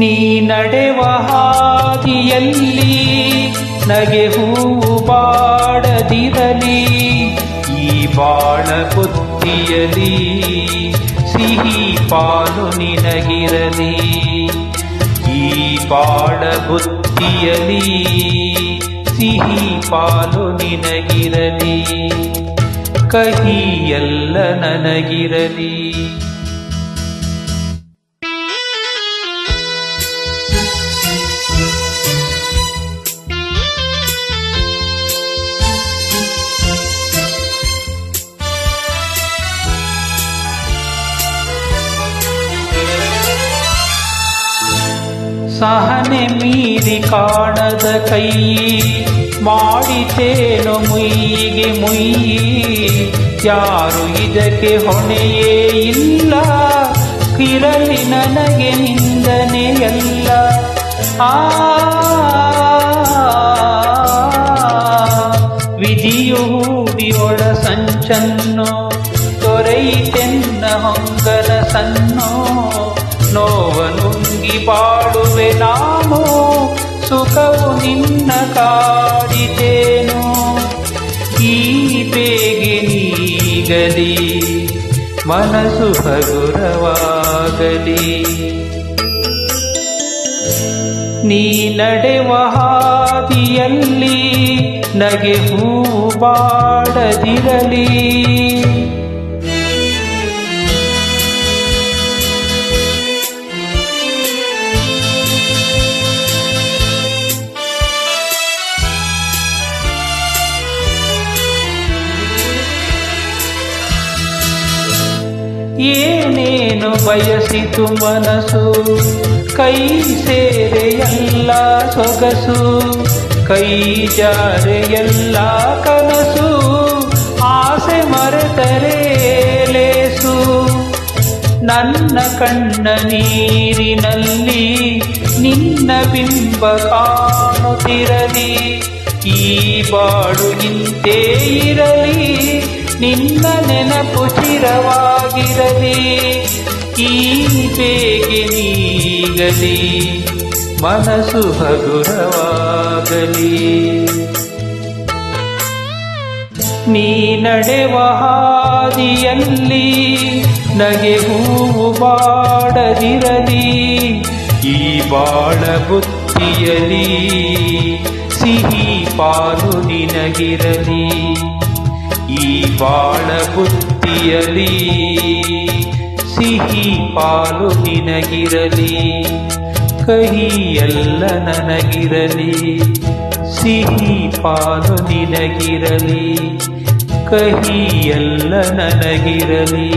ನೀ ನಡೆವ ಹಾದಿಯಲ್ಲಿ ನಗೆ ಹೂವು ಬಾಡದಿರಲಿ, ಈ ಬಾಳ ಬುತ್ತಿಯಲಿ ಸಿಹಿ ಪಾಲು ನಿನಗಿರಲಿ. ಈ ಬಾಳ ಬುತ್ತಿಯಲಿ ಸಿಹಿ ಪಾಲು ನಿನಗಿರಲಿ, ಕಹಿ ಎಲ್ಲ ನನಗಿರಲಿ. ಸಹನೆ ಮೀರಿ ಕಾಣದ ಕೈ ಮಾಡಿತೇನೋ ಮುಯ್ಯಿಗೆ ಮುಯ್ಯಿ, ಯಾರು ಇದಕ್ಕೆ ಹೊಣೆಯೇ ಇಲ್ಲ, ಇರಲಿ ನನಗೆ ನಿಂದನೆಯಲ್ಲ. ವಿಧಿಯು ಹೂಡಿಯೊಳ ಸಂಚನ್ನು ತೊರೆಯಿತೆನ್ನ ಹೊಂಗಲ ಸನ್ನೋ, ನೋವನುಂಗಿ ಬಾಳುವೆ ನಾನು, ಸುಖವು ನಿನ್ನ ಕಾಡಿತೇನು. ಈ ಬೇಗೆ ನೀಗಲಿ ಮನಸ್ಸು ಹಗುರವಾಗಲಿ, ನೀ ನಡೆವ ಹಾದಿಯಲ್ಲಿ ನಗೆ ಹೂವು ಬಾಡದಿರಲಿ. ಏನೇನು ಬಯಸಿತು ಮನಸ್ಸು, ಕೈ ಸೇರೆಯಲ್ಲ ಸೊಗಸು, ಕೈ ಜಾರೆಯಲ್ಲ ಕನಸು, ಆಸೆ ಮರೆತರೆ ಲೇಸು. ನನ್ನ ಕಣ್ಣ ನೀರಿನಲ್ಲಿ ನಿನ್ನ ಬಿಂಬ ಕಾಣುತ್ತಿರಲಿ, ಈ ಬಾಳು ನಿಂತೇ ಇರಲಿ, ನಿನ್ನ ನೆನಪು ಚಿರವಾಗಿರಲಿ. ಈ ಬೇಗೆ ನೀಗಲಿ ಮನಸ್ಸು ಹಗುರವಾಗಲಿ, ನೀ ನಡೆವ ಹಾದಿಯಲ್ಲಿ ನಗೆ ಹೂವು ಬಾಡದಿರಲಿ, ಈ ಬಾಳ ಬುತ್ತಿಯಲಿ ಸಿಹಿ ಪಾಲು ನಿನಗಿರಲಿ. ಈ ಬಾಳ ಬುತ್ತಿಯಲಿ ಸಿಹಿ ಪಾಲು ನಿನಗಿರಲಿ, ಕಹಿ ಎಲ್ಲ ನನಗಿರಲಿ. ಸಿಹಿ ಪಾಲು ನಿನಗಿರಲಿ, ಕಹಿ ಎಲ್ಲ ನನಗಿರಲಿ.